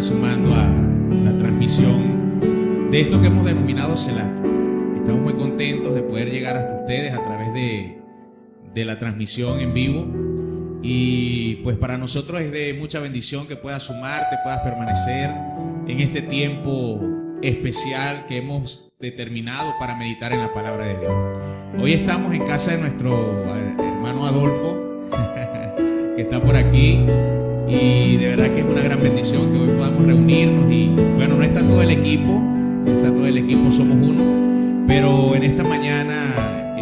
sumando a la transmisión de esto que hemos denominado Selat. Estamos muy contentos de poder llegar hasta ustedes a través de la transmisión en vivo. Y pues para nosotros es de mucha bendición que puedas sumarte, puedas permanecer en este tiempo especial que hemos determinado para meditar en la palabra de Dios. Hoy estamos en casa de nuestro hermano Adolfo, que está por aquí. Y de verdad que es una gran bendición que hoy podamos reunirnos. Y bueno, no está todo el equipo, somos uno. Pero en esta mañana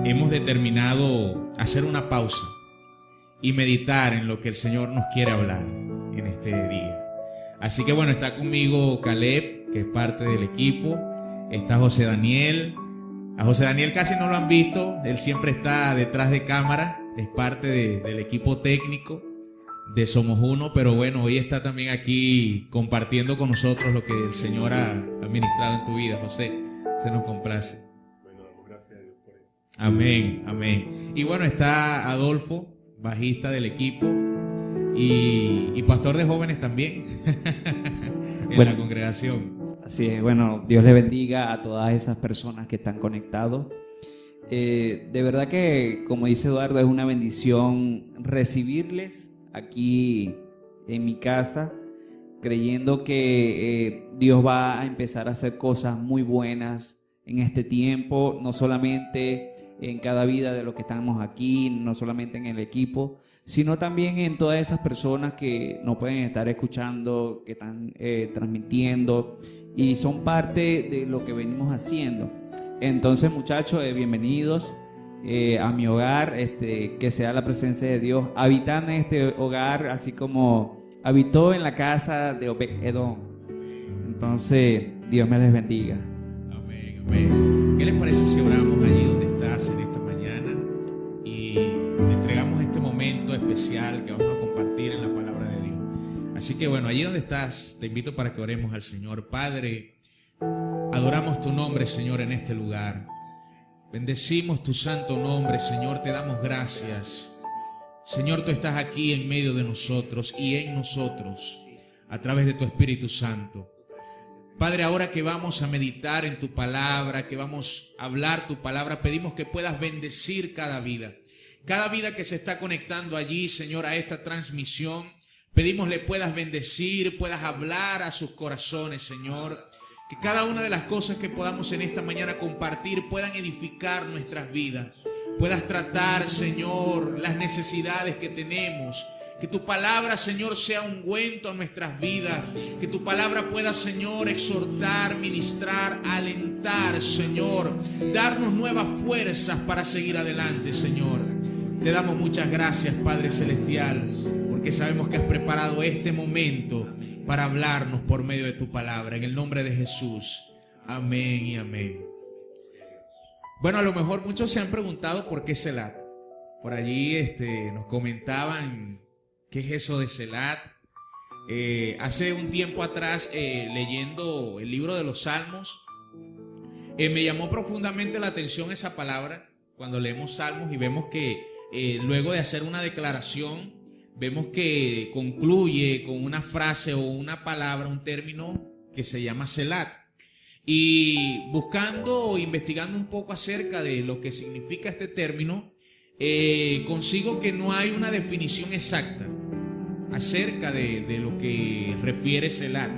hemos determinado hacer una pausa y meditar en lo que el Señor nos quiere hablar en este día. Así que bueno, está conmigo Caleb, que es parte del equipo. Está José Daniel. A José Daniel casi no lo han visto, él siempre está detrás de cámara, es parte del equipo técnico de Somos Uno, pero bueno, hoy está también aquí compartiendo con nosotros lo que el Señor ha ministrado en tu vida. José, se nos complace. Bueno, damos gracias a Dios por eso. Amén, amén. Y bueno, está Adolfo, bajista del equipo y pastor de jóvenes también en la congregación. Así es, bueno, Dios le bendiga a todas esas personas que están conectados. De verdad que, como dice Eduardo, es una bendición recibirles aquí en mi casa, creyendo que Dios va a empezar a hacer cosas muy buenas en este tiempo, no solamente en cada vida de los que estamos aquí, no solamente en el equipo, sino también en todas esas personas que nos pueden estar escuchando, que están transmitiendo y son parte de lo que venimos haciendo. Entonces, muchachos, bienvenidos a mi hogar, que sea la presencia de Dios habitando en este hogar, así como habitó en la casa de Obed-Edom. Entonces, Dios me les bendiga. Amén, amén. ¿Qué les parece si oramos allí donde estás en esta mañana y le entregamos este momento especial que vamos a compartir en la palabra de Dios? Así que bueno, allí donde estás, te invito para que oremos al Señor. Padre, adoramos tu nombre, Señor, en este lugar. Bendecimos tu santo nombre, Señor, te damos gracias. Señor, tú estás aquí en medio de nosotros y en nosotros a través de tu Espíritu Santo. Padre, ahora que vamos a meditar en tu palabra, que vamos a hablar tu palabra, pedimos que puedas bendecir cada vida que se está conectando allí, Señor, a esta transmisión. Pedimos le puedas bendecir, puedas hablar a sus corazones, Señor. Que cada una de las cosas que podamos en esta mañana compartir puedan edificar nuestras vidas. Puedas tratar, Señor, las necesidades que tenemos. Que tu palabra, Señor, sea ungüento a nuestras vidas. Que tu palabra pueda, Señor, exhortar, ministrar, alentar, Señor. Darnos nuevas fuerzas para seguir adelante, Señor. Te damos muchas gracias, Padre Celestial, porque sabemos que has preparado este momento para hablarnos por medio de tu palabra. En el nombre de Jesús. Amén y amén. Bueno, a lo mejor muchos se han preguntado por qué Selat. Por allí nos comentaban qué es eso de Selat. Hace un tiempo atrás, leyendo el libro de los Salmos, me llamó profundamente la atención esa palabra. Cuando leemos Salmos y vemos que luego de hacer una declaración, vemos que concluye con una frase o una palabra, un término que se llama Selat. Y buscando o investigando un poco acerca de lo que significa este término, consigo que no hay una definición exacta acerca de lo que refiere Selat.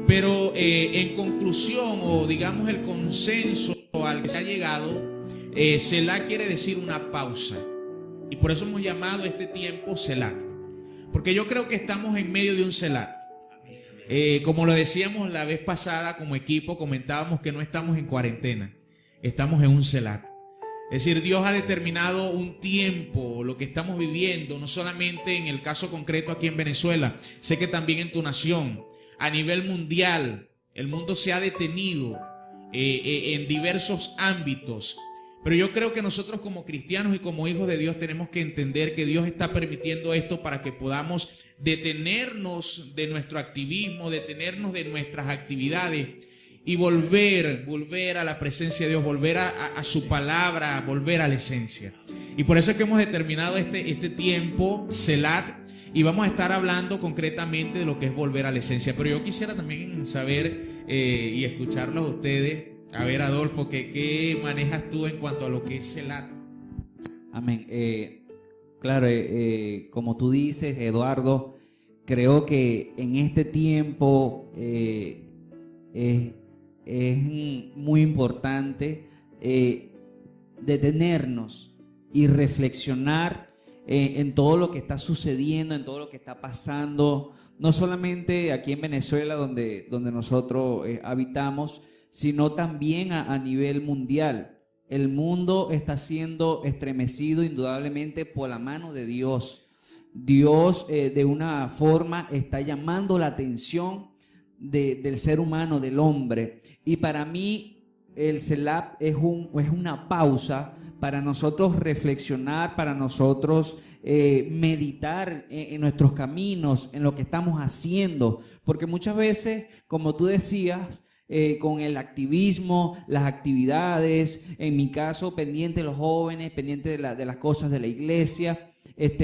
Pero en conclusión, o digamos el consenso al que se ha llegado, Selat quiere decir una pausa. Y por eso hemos llamado este tiempo Selat, porque yo creo que estamos en medio de un Selat. Como lo decíamos la vez pasada como equipo, comentábamos que no estamos en cuarentena, estamos en un Selat. Es decir, Dios ha determinado un tiempo, lo que estamos viviendo, no solamente en el caso concreto aquí en Venezuela, sé que también en tu nación, a nivel mundial, el mundo se ha detenido en diversos ámbitos. Pero yo creo que nosotros como cristianos y como hijos de Dios tenemos que entender que Dios está permitiendo esto para que podamos detenernos de nuestro activismo, detenernos de nuestras actividades y volver a la presencia de Dios, volver a su palabra, volver a la esencia. Y por eso es que hemos determinado este tiempo, Selat, y vamos a estar hablando concretamente de lo que es volver a la esencia. Pero yo quisiera también saber y escucharlos a ustedes. A ver, Adolfo, ¿qué manejas tú en cuanto a lo que es Selat? Amén. Claro, como tú dices, Eduardo, creo que en este tiempo es muy importante detenernos y reflexionar en todo lo que está sucediendo, en todo lo que está pasando, no solamente aquí en Venezuela donde nosotros habitamos, sino también a nivel mundial. El mundo está siendo estremecido indudablemente por la mano de Dios. Dios de una forma está llamando la atención del ser humano, del hombre. Y para mí el Selah es una pausa para nosotros reflexionar, para nosotros meditar en nuestros caminos, en lo que estamos haciendo. Porque muchas veces, como tú decías, con el activismo, las actividades, en mi caso, pendiente de los jóvenes, pendiente de las cosas de la iglesia,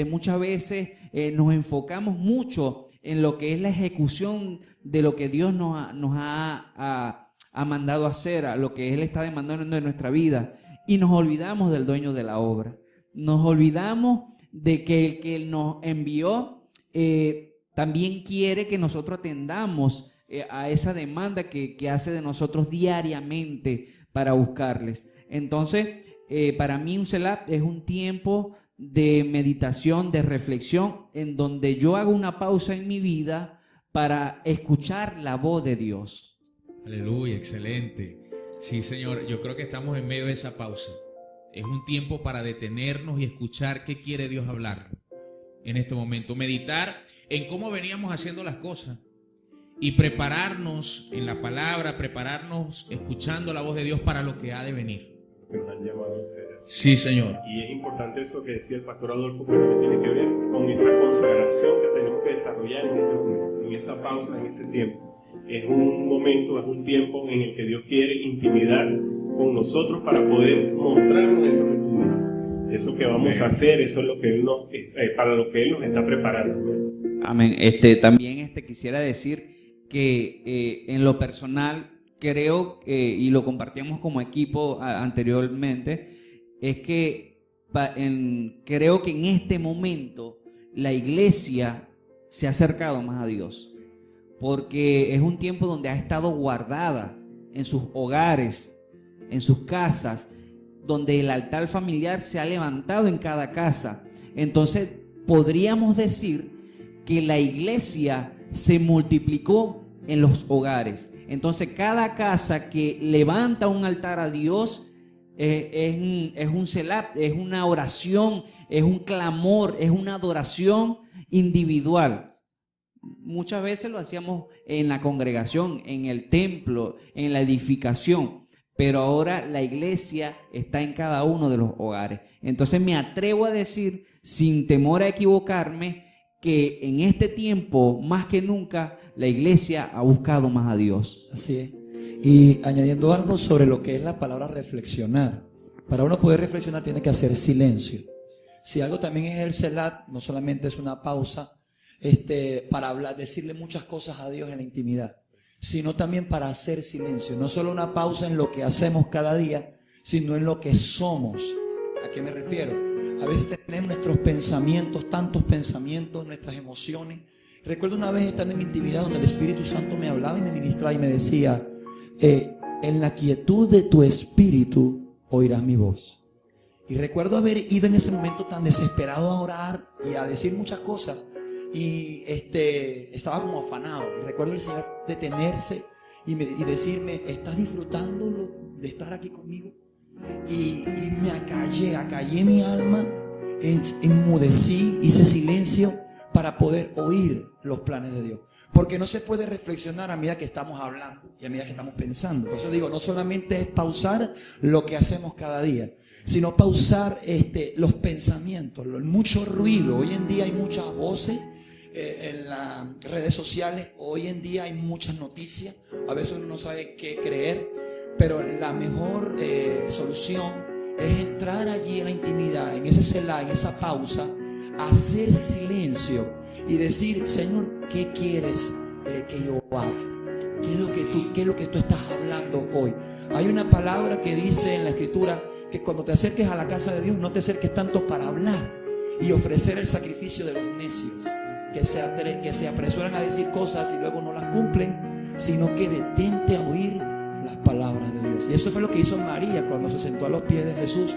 muchas veces nos enfocamos mucho en lo que es la ejecución de lo que Dios nos ha mandado a hacer, a lo que Él está demandando en nuestra vida, y nos olvidamos del dueño de la obra. Nos olvidamos de que el que nos envió también quiere que nosotros atendamos a esa demanda que hace de nosotros diariamente para buscarles. Entonces, para mí un Selah es un tiempo de meditación, de reflexión, en donde yo hago una pausa en mi vida para escuchar la voz de Dios. Aleluya, excelente. Sí, Señor, yo creo que estamos en medio de esa pausa. Es un tiempo para detenernos y escuchar qué quiere Dios hablar en este momento. Meditar en cómo veníamos haciendo las cosas y prepararnos en la palabra, prepararnos escuchando la voz de Dios para lo que ha de venir. Que nos han llamado a ser así. Sí, Señor. Y es importante eso que decía el pastor Adolfo, que también tiene que ver con esa consagración que tenemos que desarrollar en este momento, en esa pausa, en ese tiempo. Es un momento, es un tiempo en el que Dios quiere intimidar con nosotros para poder mostrarnos eso que tú dices, eso que vamos a hacer, eso es lo que para lo que Él nos está preparando, ¿no? Amén. También quisiera decir que en lo personal creo, y lo compartíamos como equipo anteriormente, es que creo que en este momento la iglesia se ha acercado más a Dios, porque es un tiempo donde ha estado guardada en sus hogares, en sus casas, donde el altar familiar se ha levantado en cada casa. Entonces podríamos decir que la iglesia se multiplicó en los hogares. Entonces cada casa que levanta un altar a Dios es un Selah, es una oración, es un clamor, es una adoración individual. Muchas veces lo hacíamos en la congregación, en el templo, en la edificación, pero ahora la iglesia está en cada uno de los hogares. Entonces me atrevo a decir, sin temor a equivocarme, que en este tiempo, más que nunca, la iglesia ha buscado más a Dios. Así es. Y añadiendo algo sobre lo que es la palabra reflexionar. Para uno poder reflexionar tiene que hacer silencio. Si algo también es el Selah, no solamente es una pausa para hablar, decirle muchas cosas a Dios en la intimidad, sino también para hacer silencio. No solo una pausa en lo que hacemos cada día, sino en lo que somos. ¿A qué me refiero? A veces tenemos nuestros pensamientos, tantos pensamientos, nuestras emociones. Recuerdo una vez estando en mi intimidad donde el Espíritu Santo me hablaba y me ministraba y me decía, en la quietud de tu espíritu oirás mi voz. Y recuerdo haber ido en ese momento tan desesperado a orar y a decir muchas cosas. Y estaba como afanado. Y recuerdo el Señor detenerse y decirme, ¿estás disfrutando de estar aquí conmigo? Y me acallé mi alma, enmudecí, hice silencio para poder oír los planes de Dios. Porque no se puede reflexionar a medida que estamos hablando y a medida que estamos pensando. Por eso digo, no solamente es pausar lo que hacemos cada día, sino pausar los pensamientos, mucho ruido. Hoy en día hay muchas voces en las redes sociales, hoy en día hay muchas noticias, a veces uno no sabe qué creer, pero la mejor solución es entrar allí en la intimidad, en ese Selah, en esa pausa, hacer silencio y decir, Señor, ¿qué quieres que yo haga? ¿Qué es lo que tú estás hablando hoy? Hay una palabra que dice en la Escritura que cuando te acerques a la casa de Dios, no te acerques tanto para hablar y ofrecer el sacrificio de los necios, que se apresuran a decir cosas y luego no las cumplen, sino que detente a oír las palabras de Dios. Y eso fue lo que hizo María cuando se sentó a los pies de Jesús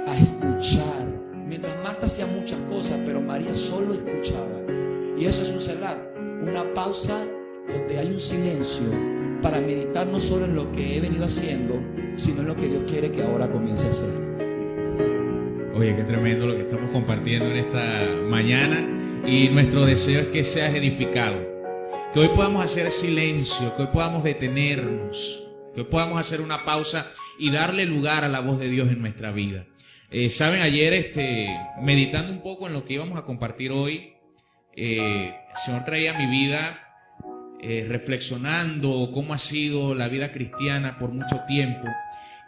a escuchar. Mientras Marta hacía muchas cosas, pero María solo escuchaba. Y eso es un selah, una pausa donde hay un silencio para meditar no solo en lo que he venido haciendo, sino en lo que Dios quiere que ahora comience a hacer. Oye, qué tremendo lo que estamos compartiendo en esta mañana, y nuestro deseo es que seas edificado, que hoy podamos hacer silencio, que hoy podamos detenernos, que hoy podamos hacer una pausa y darle lugar a la voz de Dios en nuestra vida. Saben, ayer meditando un poco en lo que íbamos a compartir hoy, el Señor traía a mi vida reflexionando cómo ha sido la vida cristiana por mucho tiempo,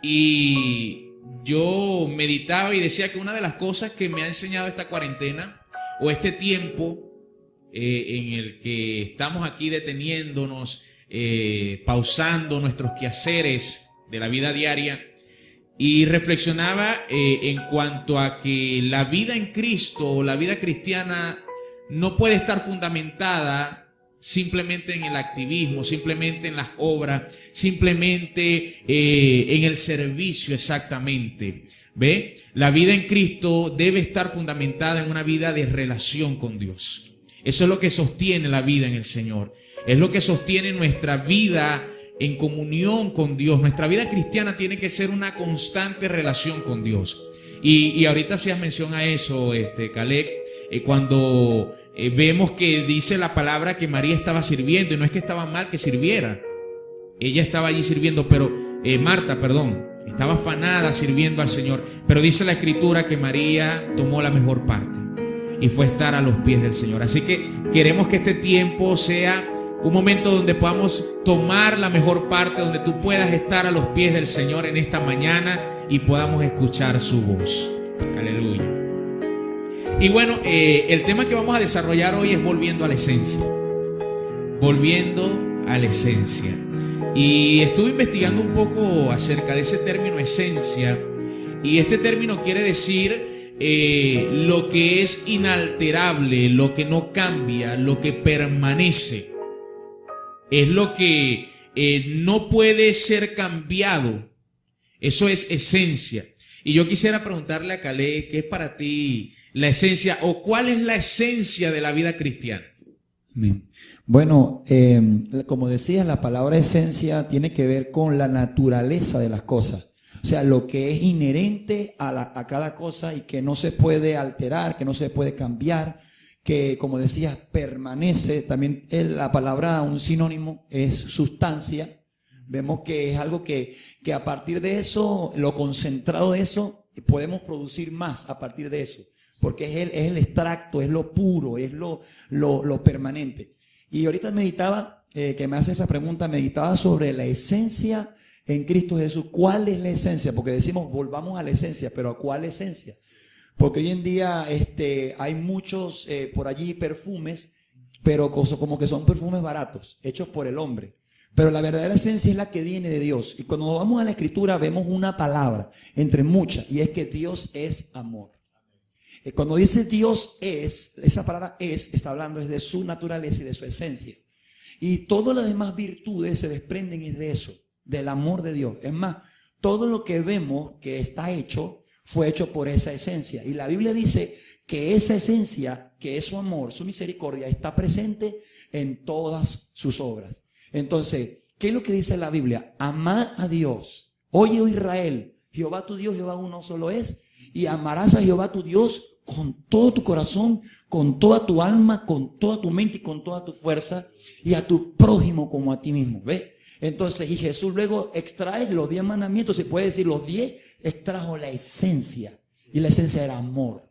y yo meditaba y decía que una de las cosas que me ha enseñado esta cuarentena o este tiempo en el que estamos aquí deteniéndonos, pausando nuestros quehaceres de la vida diaria, y reflexionaba en cuanto a que la vida en Cristo o la vida cristiana no puede estar fundamentada simplemente en el activismo, simplemente en las obras, simplemente en el servicio exactamente. ¿Ve? La vida en Cristo debe estar fundamentada en una vida de relación con Dios. Eso es lo que sostiene la vida en el Señor. Es lo que sostiene nuestra vida en comunión con Dios. Nuestra vida cristiana tiene que ser una constante relación con Dios. Y ahorita hacías mención a eso, Caleb, cuando vemos que dice la palabra que María estaba sirviendo, y no es que estaba mal que sirviera, ella estaba allí sirviendo, pero Marta, estaba afanada sirviendo al Señor, pero dice la Escritura que María tomó la mejor parte y fue estar a los pies del Señor. Así que queremos que este tiempo sea un momento donde podamos tomar la mejor parte, donde tú puedas estar a los pies del Señor en esta mañana y podamos escuchar su voz. Aleluya. Y bueno, el tema que vamos a desarrollar hoy es volviendo a la esencia. Volviendo a la esencia. Y estuve investigando un poco acerca de ese término esencia. Y este término quiere decir lo que es inalterable, lo que no cambia, lo que permanece. Es lo que no puede ser cambiado. Eso es esencia. Y yo quisiera preguntarle a Caleb, ¿qué es para ti la esencia, o cuál es la esencia de la vida cristiana? Bueno, como decías, la palabra esencia tiene que ver con la naturaleza de las cosas. O sea, lo que es inherente a cada cosa y que no se puede alterar, que no se puede cambiar, que, como decías, permanece. También la palabra, un sinónimo, es sustancia. Vemos que es algo que a partir de eso, lo concentrado de eso, podemos producir más a partir de eso. Porque es el extracto, es lo puro, es lo permanente. Y ahorita meditaba, que me hace esa pregunta, meditaba sobre la esencia en Cristo Jesús. ¿Cuál es la esencia? Porque decimos, volvamos a la esencia, pero ¿a cuál esencia? Porque hoy en día hay muchos por allí perfumes, pero como que son perfumes baratos, hechos por el hombre. Pero la verdadera esencia es la que viene de Dios. Y cuando vamos a la Escritura vemos una palabra entre muchas, y es que Dios es amor. Cuando dice Dios es, esa palabra es, está hablando es de su naturaleza y de su esencia. Y todas las demás virtudes se desprenden es de eso, del amor de Dios. Es más, todo lo que vemos que está hecho, fue hecho por esa esencia. Y la Biblia dice que esa esencia, que es su amor, su misericordia, está presente en todas sus obras. Entonces, ¿qué es lo que dice la Biblia? Amad a Dios. Oye, oh Israel, Jehová tu Dios, Jehová uno solo es. Y amarás a Jehová tu Dios con todo tu corazón, con toda tu alma, con toda tu mente y con toda tu fuerza, y a tu prójimo como a ti mismo. ¿Ves? Entonces, y Jesús luego extrae los 10 mandamientos, se puede decir los 10, extrajo la esencia. Y la esencia era amor.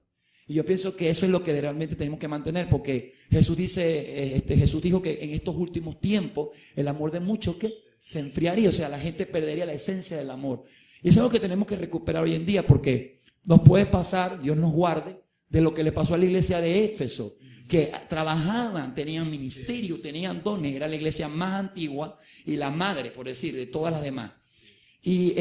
Y yo pienso que eso es lo que realmente tenemos que mantener, porque Jesús dice, Jesús dijo que en estos últimos tiempos el amor de muchos que se enfriaría, o sea, la gente perdería la esencia del amor. Y eso es lo que tenemos que recuperar hoy en día, porque nos puede pasar, Dios nos guarde, de lo que le pasó a la iglesia de Éfeso, que trabajaban, tenían ministerio, tenían dones, era la iglesia más antigua y la madre, por decir, de todas las demás. Y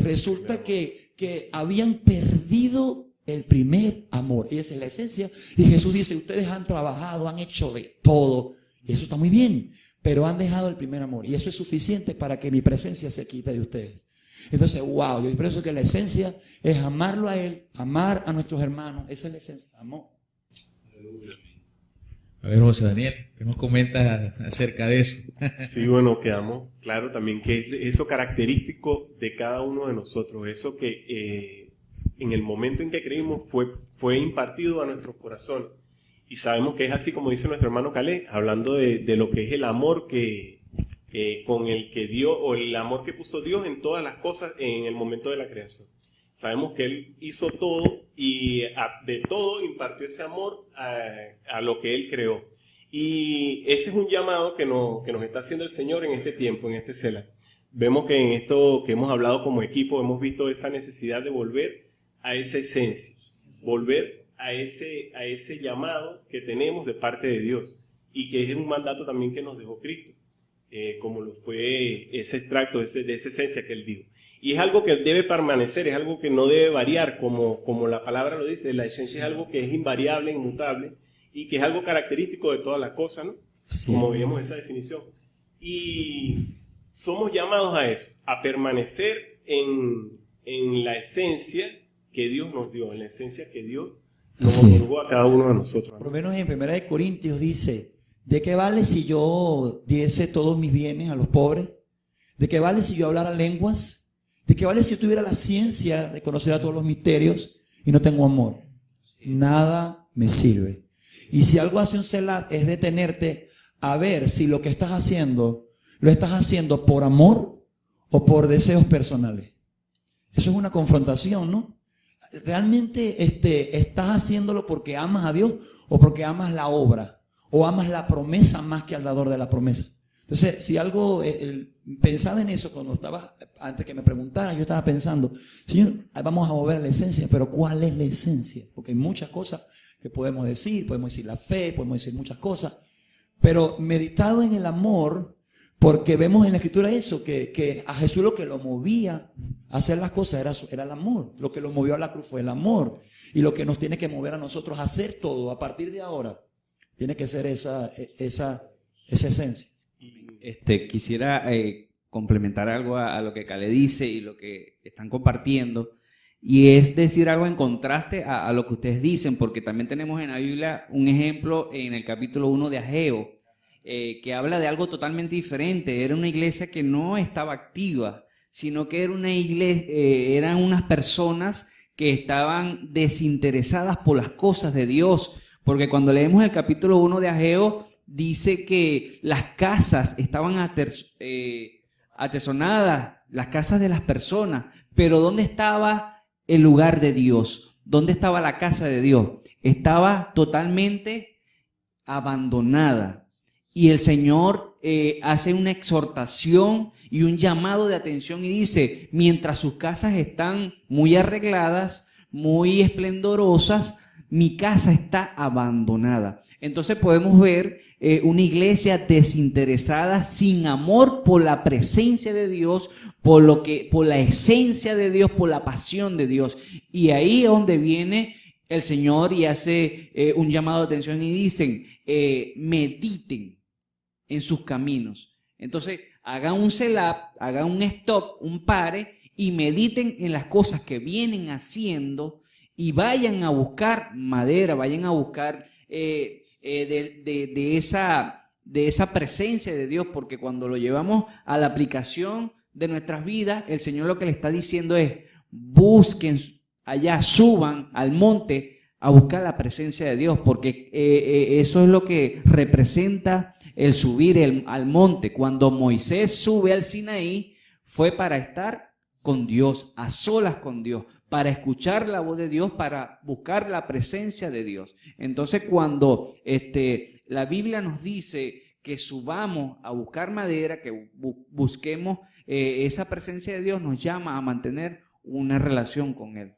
resulta que habían perdido el primer amor, y esa es la esencia. Y Jesús dice, ustedes han trabajado, han hecho de todo, y eso está muy bien, pero han dejado el primer amor, y eso es suficiente para que mi presencia se quite de ustedes. Entonces, wow, yo pienso que la esencia es amarlo a Él, amar a nuestros hermanos, esa es la esencia, amor. A ver, José Daniel, ¿qué nos comentas acerca de eso? Sí, bueno, quedamos claro también que es eso característico de cada uno de nosotros, eso que en el momento en que creímos fue impartido a nuestro corazón. Y sabemos que es así como dice nuestro hermano Calé, hablando de lo que es el amor con el que Dios, o el amor que puso Dios en todas las cosas en el momento de la creación. Sabemos que Él hizo todo y de todo impartió ese amor a lo que Él creó. Y ese es un llamado que nos está haciendo el Señor en este tiempo, en este Selah. Vemos que en esto que hemos hablado como equipo, hemos visto esa necesidad de volver a esa esencia, volver a ese llamado que tenemos de parte de Dios, y que es un mandato también que nos dejó Cristo, como lo fue ese extracto de esa esencia que Él dijo. Y es algo que debe permanecer, es algo que no debe variar, como la palabra lo dice. La esencia es algo que es invariable, inmutable, y que es algo característico de todas las cosas, ¿no? Sí. Como veíamos esa definición. Y somos llamados a eso, a permanecer en la esencia que Dios nos dio, en la esencia que Dios nos otorgó a cada uno de nosotros. Por lo menos en 1 Corintios dice, ¿de qué vale si yo diese todos mis bienes a los pobres? ¿De qué vale si yo hablara lenguas? ¿De qué vale si yo tuviera la ciencia de conocer a todos los misterios y no tengo amor? Nada me sirve. Y si algo hace un Selah es detenerte a ver si lo que estás haciendo, lo estás haciendo por amor o por deseos personales. Eso es una confrontación, ¿no? ¿Realmente estás haciéndolo porque amas a Dios o porque amas la obra o amas la promesa más que al dador de la promesa? Entonces, si algo, pensaba en eso cuando antes que me preguntara, yo estaba pensando, Señor, vamos a volver a la esencia, pero ¿cuál es la esencia? Porque hay muchas cosas que podemos decir la fe, podemos decir muchas cosas, pero meditado en el amor, porque vemos en la Escritura eso, que a Jesús lo que lo movía a hacer las cosas era el amor. Lo que lo movió a la cruz fue el amor, y lo que nos tiene que mover a nosotros a hacer todo a partir de ahora, tiene que ser esa esencia. Quisiera complementar algo a lo que Calé dice y lo que están compartiendo, y es decir algo en contraste a lo que ustedes dicen, porque también tenemos en la Biblia un ejemplo en el capítulo 1 de Ageo, que habla de algo totalmente diferente. Era una iglesia que no estaba activa, sino que era una iglesia, eran unas personas que estaban desinteresadas por las cosas de Dios, porque cuando leemos el capítulo 1 de Ageo, dice que las casas estaban atesonadas, las casas de las personas, pero ¿dónde estaba el lugar de Dios? ¿Dónde estaba la casa de Dios? Estaba totalmente abandonada. Y el Señor hace una exhortación y un llamado de atención y dice, mientras sus casas están muy arregladas, muy esplendorosas, mi casa está abandonada. Entonces podemos ver una iglesia desinteresada, sin amor por la presencia de Dios, por la esencia de Dios, por la pasión de Dios. Y ahí es donde viene el Señor y hace un llamado de atención y dicen, mediten en sus caminos. Entonces hagan un selah, hagan un stop, un pare, y mediten en las cosas que vienen haciendo. Y vayan a buscar madera, vayan a buscar de esa presencia de Dios, porque cuando lo llevamos a la aplicación de nuestras vidas, el Señor lo que le está diciendo es, busquen allá, suban al monte a buscar la presencia de Dios, porque eso es lo que representa el subir al monte. Cuando Moisés sube al Sinaí, fue para estar con Dios, a solas con Dios, para escuchar la voz de Dios, para buscar la presencia de Dios. Entonces, cuando la Biblia nos dice que subamos a buscar madera, que busquemos esa presencia de Dios, nos llama a mantener una relación con Él.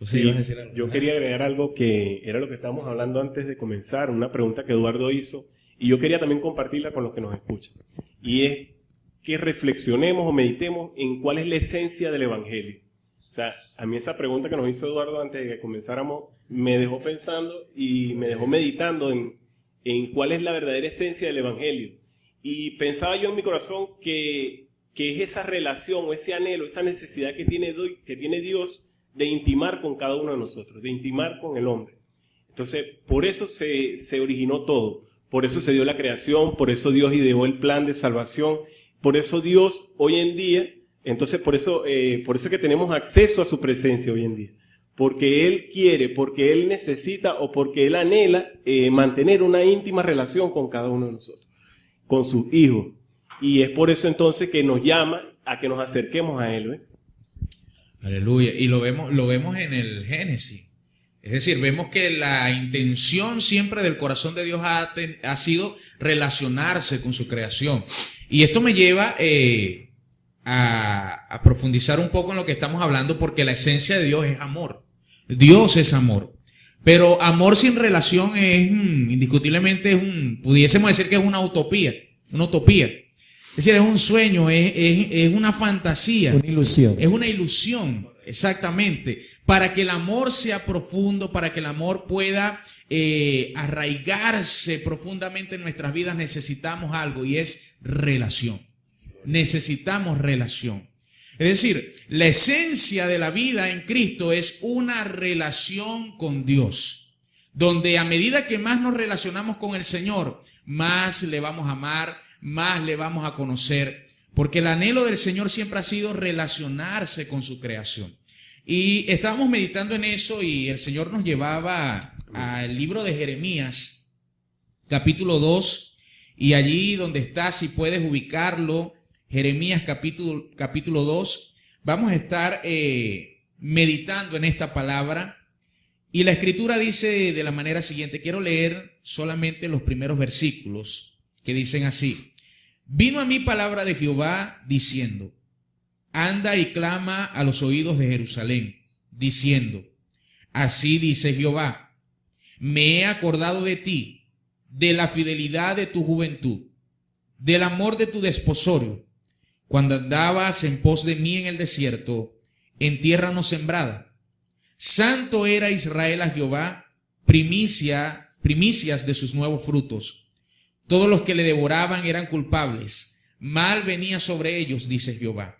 José, Sí, ¿ibas a decir algo? yo quería agregar algo que era lo que estábamos hablando antes de comenzar, una pregunta que Eduardo hizo, y yo quería también compartirla con los que nos escuchan. Y es que reflexionemos o meditemos en cuál es la esencia del Evangelio. O sea, a mí esa pregunta que nos hizo Eduardo antes de que comenzáramos me dejó pensando y me dejó meditando en cuál es la verdadera esencia del Evangelio. Y pensaba yo en mi corazón que es esa relación o ese anhelo, esa necesidad que tiene Dios de intimar con cada uno de nosotros, de intimar con el hombre. Entonces, por eso se originó todo, por eso se dio la creación, por eso Dios ideó el plan de salvación, por eso Dios hoy en día, entonces por eso que tenemos acceso a su presencia hoy en día, porque Él quiere, porque Él necesita o porque Él anhela mantener una íntima relación con cada uno de nosotros, con sus hijos. Y es por eso entonces que nos llama a que nos acerquemos a Él, ¿eh? Aleluya. Y lo vemos en el Génesis. Es decir, vemos que la intención siempre del corazón de Dios ha sido relacionarse con su creación. Y esto me lleva a profundizar un poco en lo que estamos hablando, porque la esencia de Dios es amor. Dios es amor. Pero amor sin relación es indiscutiblemente pudiésemos decir que es una utopía. Una utopía. Es decir, es un sueño, es una fantasía. Una ilusión. Es una ilusión, exactamente. Para que el amor sea profundo, para que el amor pueda arraigarse profundamente en nuestras vidas, necesitamos algo, y es relación. Necesitamos relación. Es decir, la esencia de la vida en Cristo es una relación con Dios, donde a medida que más nos relacionamos con el Señor, más le vamos a amar, más le vamos a conocer, porque el anhelo del Señor siempre ha sido relacionarse con su creación. Y estábamos meditando en eso, y el Señor nos llevaba al libro de Jeremías, capítulo 2, y allí donde está, si puedes ubicarlo, Jeremías capítulo 2, vamos a estar meditando en esta palabra. Y la escritura dice de la manera siguiente, quiero leer solamente los primeros versículos, que dicen así: Vino a mí palabra de Jehová diciendo, anda y clama a los oídos de Jerusalén, diciendo, así dice Jehová, me he acordado de ti, de la fidelidad de tu juventud, del amor de tu desposorio, cuando andabas en pos de mí en el desierto, en tierra no sembrada. Santo era Israel a Jehová, primicias de sus nuevos frutos. Todos los que le devoraban eran culpables. Mal venía sobre ellos, dice Jehová.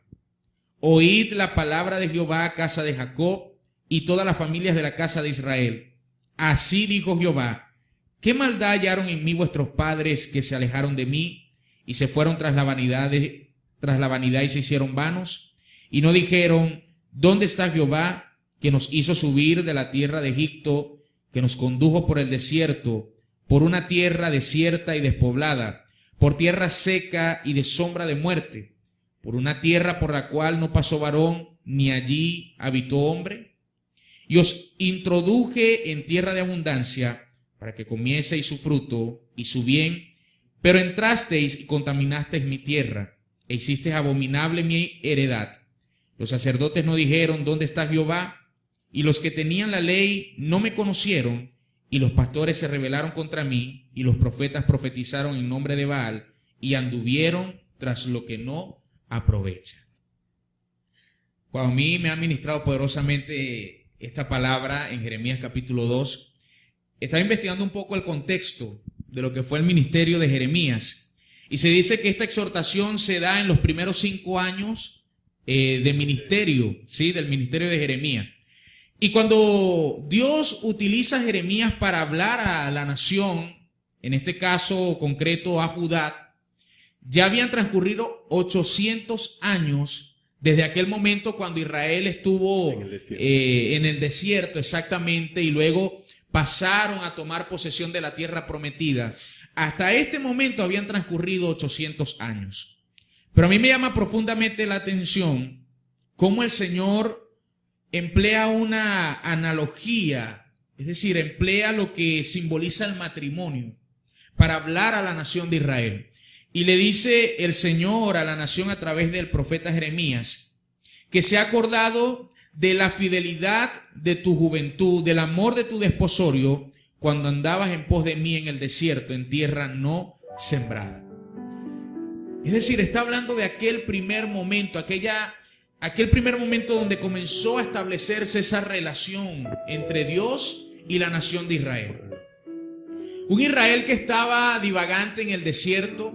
Oíd la palabra de Jehová, casa de Jacob, y todas las familias de la casa de Israel. Así dijo Jehová: ¿qué maldad hallaron en mí vuestros padres, que se alejaron de mí y se fueron tras la vanidad y se hicieron vanos? Y no dijeron: ¿dónde está Jehová, que nos hizo subir de la tierra de Egipto, que nos condujo por el desierto, por una tierra desierta y despoblada, por tierra seca y de sombra de muerte, por una tierra por la cual no pasó varón, ni allí habitó hombre? Y os introduje en tierra de abundancia, para que comieseis su fruto y su bien, pero entrasteis y contaminasteis mi tierra, e hicisteis abominable mi heredad. Los sacerdotes no dijeron: ¿dónde está Jehová? Y los que tenían la ley no me conocieron, y los pastores se rebelaron contra mí, y los profetas profetizaron en nombre de Baal, y anduvieron tras lo que no aprovecha. Cuando a mí me ha ministrado poderosamente esta palabra en Jeremías capítulo 2, estaba investigando un poco el contexto de lo que fue el ministerio de Jeremías, y se dice que esta exhortación se da en los primeros 5 años de ministerio, ¿sí? Del ministerio de Jeremías. Y cuando Dios utiliza a Jeremías para hablar a la nación, en este caso concreto a Judá, ya habían transcurrido 800 años desde aquel momento cuando Israel estuvo en el desierto, exactamente, y luego pasaron a tomar posesión de la tierra prometida. Hasta este momento habían transcurrido 800 años. Pero a mí me llama profundamente la atención cómo el Señor emplea una analogía, es decir, emplea lo que simboliza el matrimonio para hablar a la nación de Israel. Y le dice el Señor a la nación a través del profeta Jeremías que se ha acordado de la fidelidad de tu juventud, del amor de tu desposorio, cuando andabas en pos de mí en el desierto, en tierra no sembrada. Es decir, está hablando de aquel primer momento, aquel primer momento donde comenzó a establecerse esa relación entre Dios y la nación de Israel. Un Israel que estaba divagante en el desierto,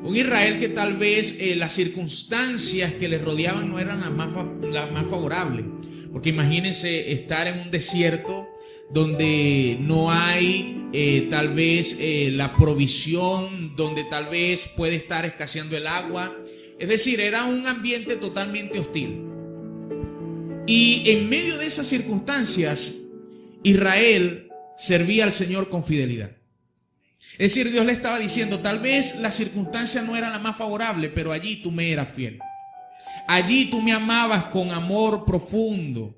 un Israel que tal vez las circunstancias que les rodeaban no eran las más favorables. Porque imagínense estar en un desierto donde no hay tal vez la provisión, donde tal vez puede estar escaseando el agua. Es decir, era un ambiente totalmente hostil. Y en medio de esas circunstancias, Israel servía al Señor con fidelidad. Es decir, Dios le estaba diciendo, tal vez las circunstancias no eran las más favorables, pero allí tú me eras fiel. Allí tú me amabas con amor profundo.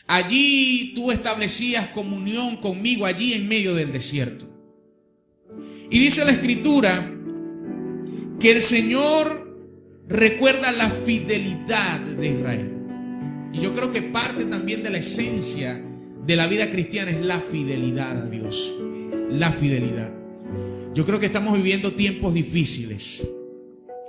Allí tú establecías comunión conmigo, allí en medio del desierto. Y dice la Escritura que el Señor recuerda la fidelidad de Israel. Y yo creo que parte también de la esencia de la vida cristiana es la fidelidad a Dios. La fidelidad. Yo creo que estamos viviendo tiempos difíciles.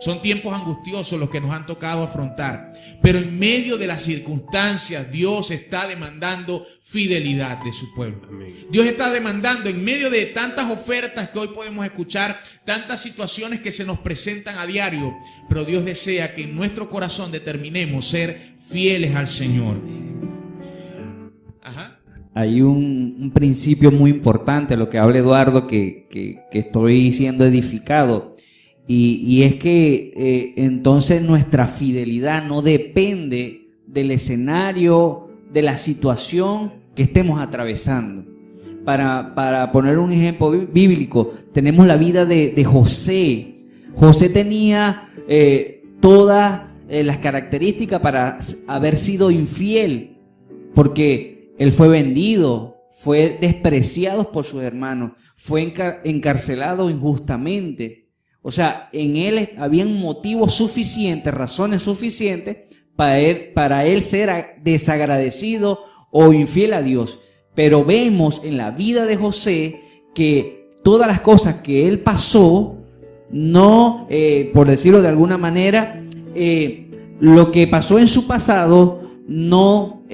Son tiempos angustiosos los que nos han tocado afrontar. Pero en medio de las circunstancias, Dios está demandando fidelidad de su pueblo. Amén. Dios está demandando, en medio de tantas ofertas que hoy podemos escuchar, tantas situaciones que se nos presentan a diario, pero Dios desea que en nuestro corazón determinemos ser fieles al Señor. Ajá. Hay un principio muy importante, lo que habla Eduardo, que estoy siendo edificado. Y es que entonces nuestra fidelidad no depende del escenario, de la situación que estemos atravesando. Para poner un ejemplo bíblico, tenemos la vida de José. José tenía todas las características para haber sido infiel, porque él fue vendido, fue despreciado por sus hermanos, fue encarcelado injustamente. O sea, en él habían motivos suficientes, razones suficientes para él ser desagradecido o infiel a Dios. Pero vemos en la vida de José que todas las cosas que él pasó, no, por decirlo de alguna manera, lo que pasó en su pasado no,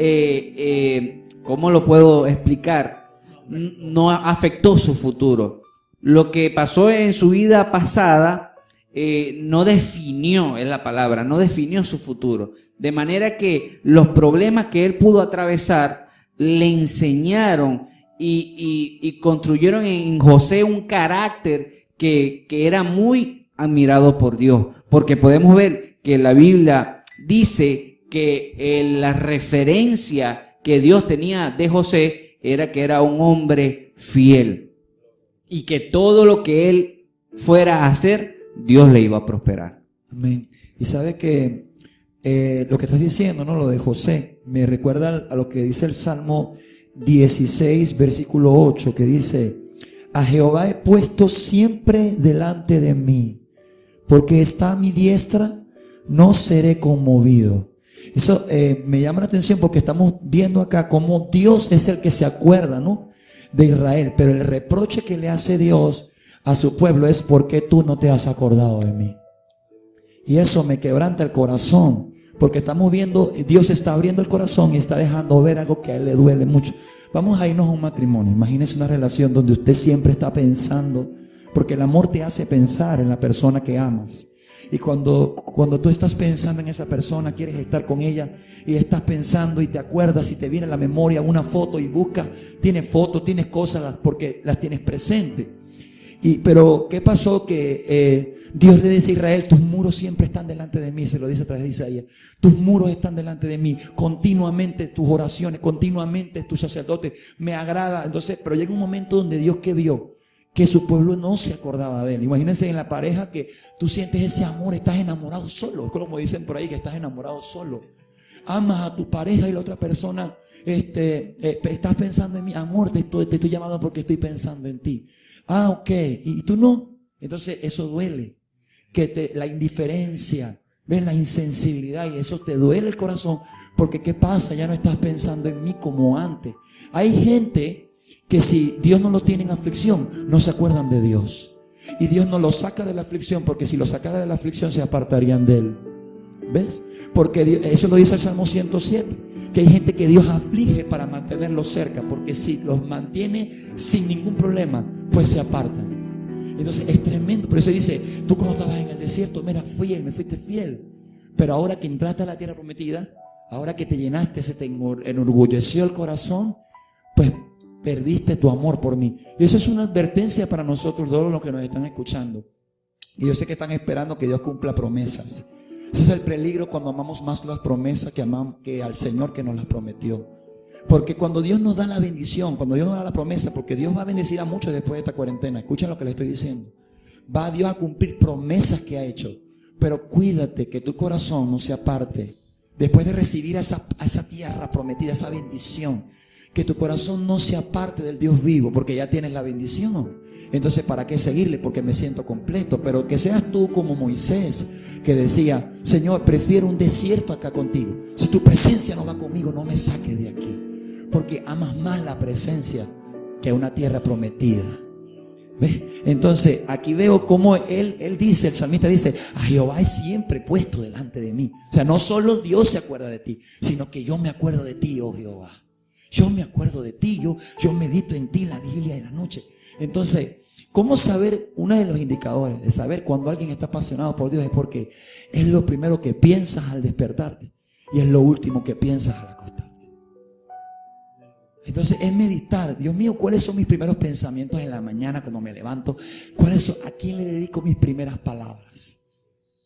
¿cómo lo puedo explicar? No afectó su futuro. Lo que pasó en su vida pasada no definió, es la palabra, no definió su futuro. De manera que los problemas que él pudo atravesar le enseñaron y construyeron en José un carácter que era muy admirado por Dios. Porque podemos ver que la Biblia dice que la referencia que Dios tenía de José era que era un hombre fiel. Y que todo lo que él fuera a hacer, Dios le iba a prosperar. Amén. Y sabe que lo que estás diciendo, ¿no? Lo de José, me recuerda a lo que dice el Salmo 16, versículo 8, que dice: a Jehová he puesto siempre delante de mí, porque está a mi diestra, no seré conmovido. Eso me llama la atención porque estamos viendo acá cómo Dios es el que se acuerda, ¿no?, de Israel, pero el reproche que le hace Dios a su pueblo es: ¿por qué tú no te has acordado de mí? Y eso me quebranta el corazón, porque estamos viendo, Dios está abriendo el corazón y está dejando ver algo que a él le duele mucho. Vamos a irnos a un matrimonio. Imagínese una relación donde usted siempre está pensando, porque el amor te hace pensar en la persona que amas. Y cuando tú estás pensando en esa persona, quieres estar con ella y estás pensando y te acuerdas y te viene a la memoria una foto y buscas, tienes fotos, tienes cosas porque las tienes presentes. Pero ¿qué pasó? Que Dios le dice a Israel: tus muros siempre están delante de mí. Se lo dice a través de Isaías: tus muros están delante de mí, continuamente tus oraciones, continuamente tus sacerdotes, me agrada. Entonces, pero llega un momento donde Dios, ¿qué vio? Que su pueblo no se acordaba de él. Imagínense en la pareja que tú sientes ese amor, estás enamorado solo. Es como dicen por ahí, que estás enamorado solo. Amas a tu pareja y la otra persona estás pensando en mí. Amor, te estoy llamando porque estoy pensando en ti. Ok, y tú no. Entonces eso duele. La indiferencia ¿Ves la insensibilidad? Y eso te duele el corazón, porque ¿qué pasa? Ya no estás pensando en mí como antes. Hay gente que si Dios no lo tiene en aflicción, no se acuerdan de Dios. Y Dios no lo saca de la aflicción, porque si lo sacara de la aflicción se apartarían de Él. ¿Ves? Porque Dios, eso lo dice el Salmo 107, que hay gente que Dios aflige para mantenerlos cerca, porque si los mantiene sin ningún problema, pues se apartan. Entonces es tremendo. Por eso dice, tú cuando estabas en el desierto, mira, fiel, me fuiste fiel. Pero ahora que entraste a la tierra prometida, ahora que te llenaste, se te enorgulleció el corazón, pues perdiste tu amor por mí. Y eso es una advertencia para nosotros, todos los que nos están escuchando. Y yo sé que están esperando que Dios cumpla promesas. Ese es el peligro cuando amamos más las promesas que al Señor que nos las prometió. Porque cuando Dios nos da la bendición, cuando Dios nos da la promesa, porque Dios va a bendecir a muchos después de esta cuarentena, escuchen lo que les estoy diciendo, va Dios a cumplir promesas que ha hecho, pero cuídate que tu corazón no se aparte después de recibir esa tierra prometida, esa bendición, que tu corazón no se aparte del Dios vivo, porque ya tienes la bendición. Entonces, ¿para qué seguirle? Porque me siento completo. Pero que seas tú como Moisés, que decía, Señor, prefiero un desierto acá contigo. Si tu presencia no va conmigo, no me saques de aquí, porque amas más la presencia que una tierra prometida. ¿Ves? Entonces aquí veo cómo él dice, el salmista dice, a Jehová es siempre puesto delante de mí. O sea, no solo Dios se acuerda de ti, sino que yo me acuerdo de ti, oh Jehová. Yo me acuerdo de ti, yo medito en ti la vigilia de la noche. Entonces, ¿cómo saber? Uno de los indicadores de saber cuando alguien está apasionado por Dios es porque es lo primero que piensas al despertarte y es lo último que piensas al acostarte. Entonces es meditar, Dios mío, ¿cuáles son mis primeros pensamientos en la mañana cuando me levanto? ¿A quién le dedico mis primeras palabras?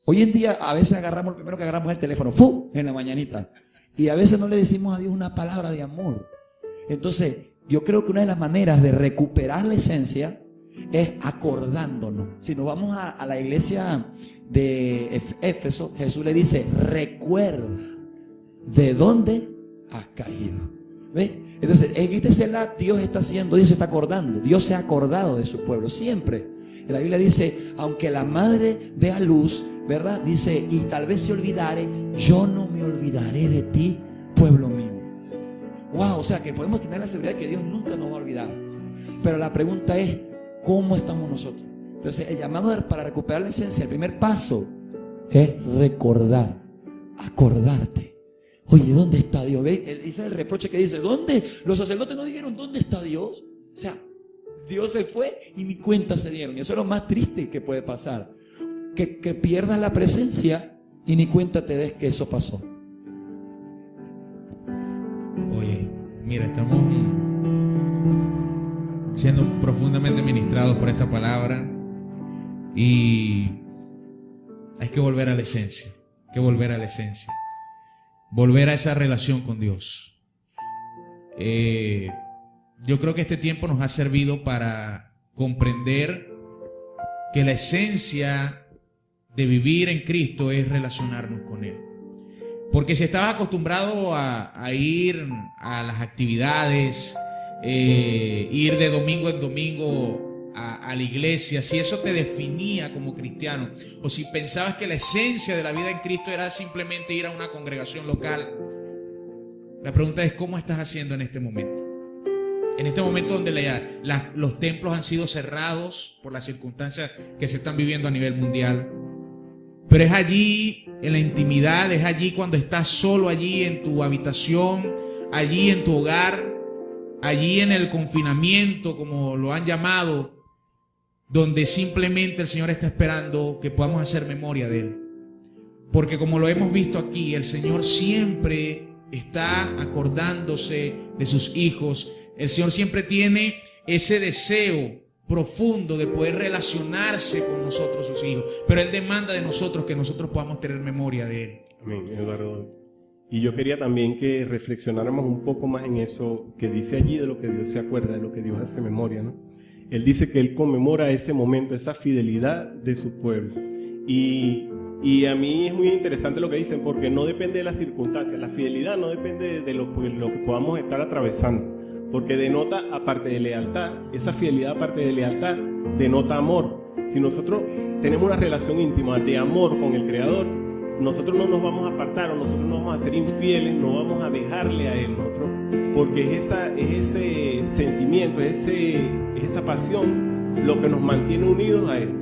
Hoy en día a veces lo primero que agarramos es el teléfono, ¡fu!, en la mañanita. Y a veces no le decimos a Dios una palabra de amor. Entonces yo creo que una de las maneras de recuperar la esencia es acordándonos. Si nos vamos a la iglesia de Éfeso, Jesús le dice, recuerda de dónde has caído. ¿Ves? Entonces en este Selah Dios se está acordando. Dios se ha acordado de su pueblo siempre. La Biblia dice, aunque la madre dé a luz, ¿verdad? Dice, y tal vez se olvidare, yo no me olvidaré de ti, pueblo mío. Wow, o sea que podemos tener la seguridad de que Dios nunca nos va a olvidar. Pero la pregunta es, ¿cómo estamos nosotros? Entonces el llamado para recuperar la esencia, el primer paso es recordar, acordarte. Oye, ¿dónde está Dios? ¿Ves? Ese es el reproche que dice, ¿dónde? Los sacerdotes no dijeron, ¿dónde está Dios? O sea, Dios se fue y ni cuenta se dieron. Y eso es lo más triste que puede pasar. Que pierdas la presencia y ni cuenta te des que eso pasó. Oye, mira, estamos siendo profundamente ministrados por esta palabra y hay que volver a la esencia. Hay que volver a la esencia. Volver a esa relación con Dios. Yo creo que este tiempo nos ha servido para comprender que la esencia de vivir en Cristo es relacionarnos con Él. Porque si estabas acostumbrado a ir a las actividades, ir de domingo en domingo a la iglesia, si eso te definía como cristiano, o si pensabas que la esencia de la vida en Cristo era simplemente ir a una congregación local, la pregunta es, ¿cómo estás haciendo en este momento? En este momento donde los templos han sido cerrados por las circunstancias que se están viviendo a nivel mundial. Pero es allí, en la intimidad, es allí cuando estás solo, allí en tu habitación, allí en tu hogar, allí en el confinamiento, como lo han llamado, donde simplemente el Señor está esperando que podamos hacer memoria de Él. Porque como lo hemos visto aquí, el Señor siempre está acordándose de sus hijos. El Señor siempre tiene ese deseo profundo de poder relacionarse con nosotros, sus hijos. Pero Él demanda de nosotros que nosotros podamos tener memoria de Él. Amén, Eduardo. Y yo quería también que reflexionáramos un poco más en eso que dice allí, de lo que Dios se acuerda, de lo que Dios hace memoria, ¿no? Él dice que Él conmemora ese momento, esa fidelidad de su pueblo. Y a mí es muy interesante lo que dicen, porque no depende de las circunstancias. La fidelidad no depende de lo que podamos estar atravesando, porque denota, aparte de lealtad, esa fidelidad aparte de lealtad denota amor. Si nosotros tenemos una relación íntima de amor con el Creador, nosotros no nos vamos a apartar, o nosotros no vamos a ser infieles, no vamos a dejarle a Él, nosotros, porque es ese sentimiento, es esa pasión lo que nos mantiene unidos a Él.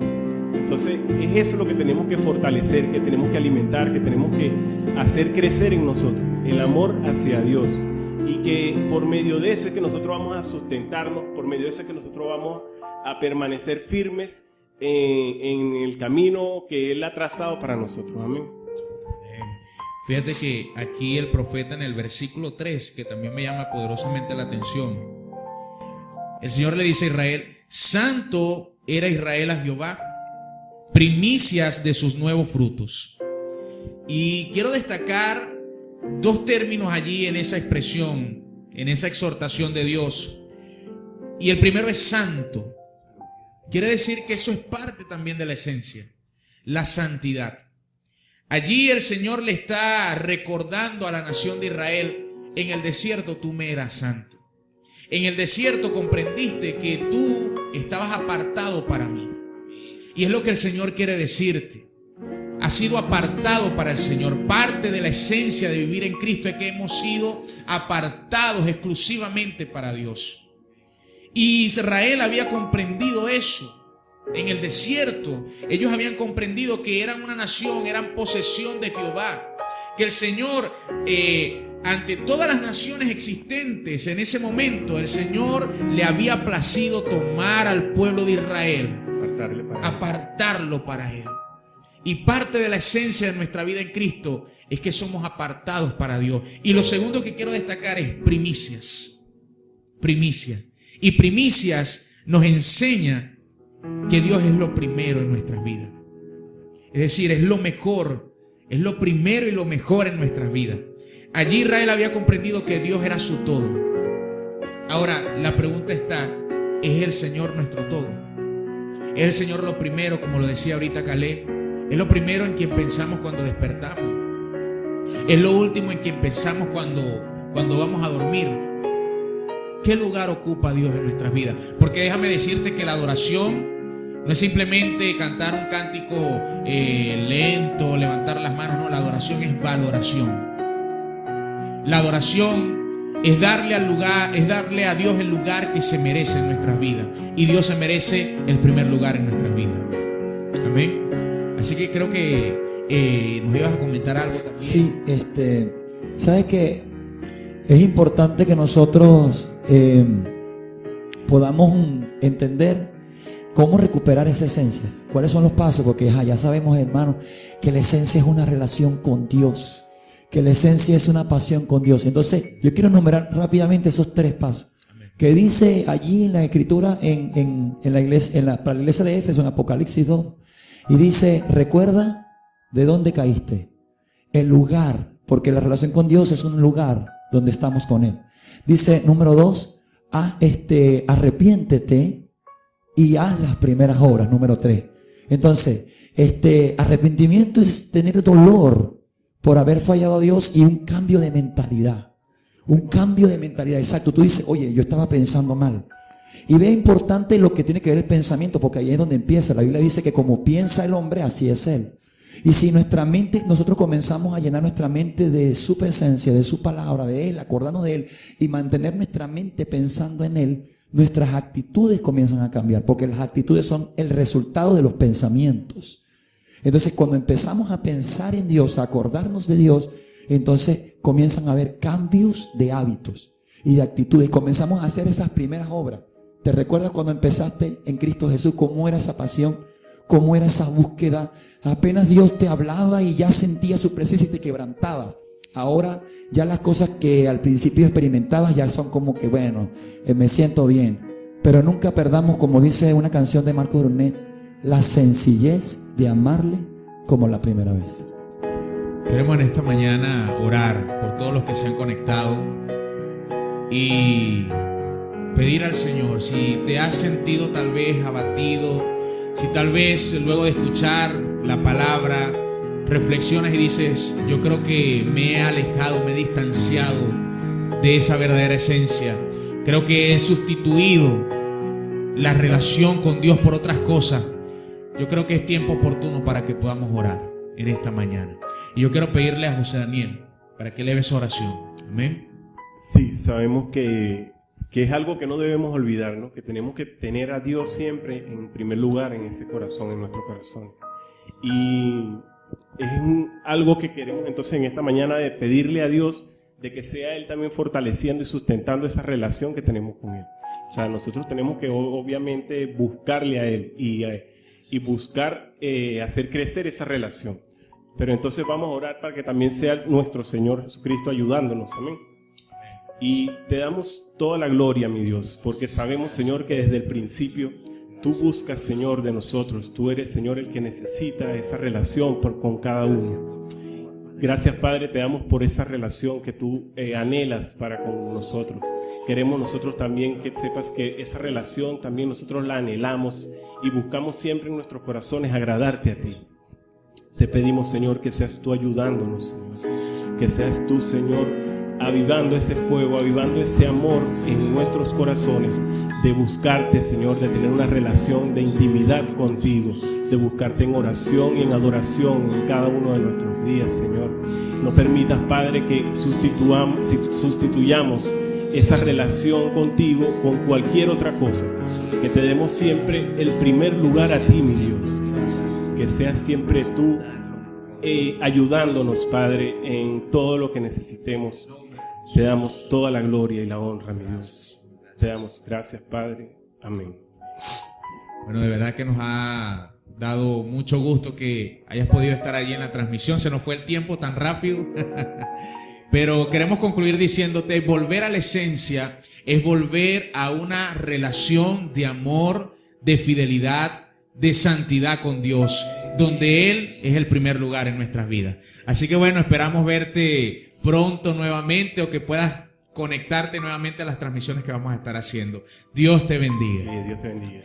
Entonces es eso lo que tenemos que fortalecer, que tenemos que alimentar, que tenemos que hacer crecer en nosotros, el amor hacia Dios. Y que por medio de eso es que nosotros vamos a sustentarnos, por medio de eso es que nosotros vamos a permanecer firmes en el camino que Él ha trazado para nosotros. Amén. Fíjate que aquí el profeta en el versículo 3, que también me llama poderosamente la atención, el Señor le dice a Israel: santo era Israel a Jehová, primicias de sus nuevos frutos. Y quiero destacar dos términos allí en esa expresión, en esa exhortación de Dios. Y el primero es santo. Quiere decir que eso es parte también de la esencia, la santidad. Allí el Señor le está recordando a la nación de Israel: en el desierto tú me eras santo. En el desierto comprendiste que tú estabas apartado para mí. Y es lo que el Señor quiere decirte. Has sido apartado para el Señor. Parte de la esencia de vivir en Cristo es que hemos sido apartados exclusivamente para Dios. Y Israel había comprendido eso. En el desierto ellos habían comprendido que eran una nación, eran posesión de Jehová, que el Señor, ante todas las naciones existentes en ese momento, el Señor le había placido tomar al pueblo de Israel, apartarlo para Él. Y parte de la esencia de nuestra vida en Cristo es que somos apartados para Dios. Y lo segundo que quiero destacar es primicias. Primicias. Y primicias nos enseña que Dios es lo primero en nuestras vidas. Es decir, es lo mejor, es lo primero y lo mejor en nuestras vidas. Allí Israel había comprendido que Dios era su todo. Ahora, la pregunta está: ¿es el Señor nuestro todo? ¿Es el Señor lo primero, como lo decía ahorita Caleb? ¿Es lo primero en quien pensamos cuando despertamos? ¿Es lo último en quien pensamos cuando vamos a dormir? ¿Qué lugar ocupa Dios en nuestras vidas? Porque déjame decirte que la adoración no es simplemente cantar un cántico lento, levantar las manos. No, la adoración es valoración. La adoración es darle a Dios el lugar que se merece en nuestras vidas. Y Dios se merece el primer lugar en nuestras vidas. Amén. Así que creo que nos ibas a comentar algo también. Sí, ¿sabes qué? Es importante que nosotros podamos entender cómo recuperar esa esencia. ¿Cuáles son los pasos? Porque ya sabemos, hermanos, que la esencia es una relación con Dios, que la esencia es una pasión con Dios. Entonces, yo quiero enumerar rápidamente esos 3 pasos. Amén. Que dice allí en la escritura, para la iglesia de Éfeso, en Apocalipsis 2. Y dice: recuerda de dónde caíste, el lugar, porque la relación con Dios es un lugar donde estamos con Él. Dice, número 2, arrepiéntete y haz las primeras obras. Número 3. Entonces, arrepentimiento es tener dolor por haber fallado a Dios y un cambio de mentalidad. Un cambio de mentalidad, exacto. Tú dices: oye, yo estaba pensando mal. Y ve importante lo que tiene que ver el pensamiento, porque ahí es donde empieza. La Biblia dice que como piensa el hombre, así es él. Y si nosotros comenzamos a llenar nuestra mente de su presencia, de su palabra, de Él, acordarnos de Él y mantener nuestra mente pensando en Él, nuestras actitudes comienzan a cambiar, porque las actitudes son el resultado de los pensamientos. Entonces, cuando empezamos a pensar en Dios, a acordarnos de Dios, entonces comienzan a haber cambios de hábitos y de actitudes. Comenzamos a hacer esas primeras obras. ¿Te recuerdas cuando empezaste en Cristo Jesús? ¿Cómo era esa pasión? ¿Cómo era esa búsqueda? Apenas Dios te hablaba y ya sentías su presencia y te quebrantabas. Ahora ya las cosas que al principio experimentabas ya son como que, bueno, me siento bien. Pero nunca perdamos, como dice una canción de Marco Brunet, la sencillez de amarle como la primera vez. Queremos en esta mañana orar por todos los que se han conectado y pedir al Señor, si te has sentido tal vez abatido, si tal vez luego de escuchar la palabra reflexionas y dices: yo creo que me he alejado, me he distanciado de esa verdadera esencia, creo que he sustituido la relación con Dios por otras cosas. Yo creo que es tiempo oportuno para que podamos orar en esta mañana. Y yo quiero pedirle a José Daniel para que eleve esa oración. Amén. Sí, sabemos que es algo que no debemos olvidar, ¿no? Que tenemos que tener a Dios siempre en primer lugar en ese corazón, en nuestro corazón. Y es algo que queremos entonces en esta mañana de pedirle a Dios de que sea Él también fortaleciendo y sustentando esa relación que tenemos con Él. O sea, nosotros tenemos que obviamente buscarle a Él y buscar hacer crecer esa relación. Pero entonces vamos a orar para que también sea nuestro Señor Jesucristo ayudándonos. Amén. Y te damos toda la gloria, mi Dios, porque sabemos, Señor, que desde el principio tú buscas, Señor, de nosotros. Tú eres, Señor, el que necesita esa relación con cada uno. Gracias, Padre, te damos por esa relación que tú anhelas para con nosotros. Queremos nosotros también que sepas que esa relación también nosotros la anhelamos y buscamos siempre en nuestros corazones agradarte a ti. Te pedimos, Señor, que seas tú ayudándonos, Señor. Que seas tú, Señor, avivando ese fuego, avivando ese amor en nuestros corazones, de buscarte, Señor, de tener una relación de intimidad contigo, de buscarte en oración y en adoración en cada uno de nuestros días, Señor. No permitas, Padre, que sustituyamos esa relación contigo con cualquier otra cosa, que te demos siempre el primer lugar a ti, mi Dios, que seas siempre tú ayudándonos, Padre, en todo lo que necesitemos. Te damos toda la gloria y la honra, mi Dios. Te damos gracias, Padre. Amén. Bueno, de verdad que nos ha dado mucho gusto que hayas podido estar allí en la transmisión. Se nos fue el tiempo tan rápido. Pero queremos concluir diciéndote, volver a la esencia es volver a una relación de amor, de fidelidad, de santidad con Dios, donde Él es el primer lugar en nuestras vidas. Así que bueno, esperamos verte pronto nuevamente o que puedas conectarte nuevamente a las transmisiones que vamos a estar haciendo. Dios te bendiga. Sí, Dios te bendiga.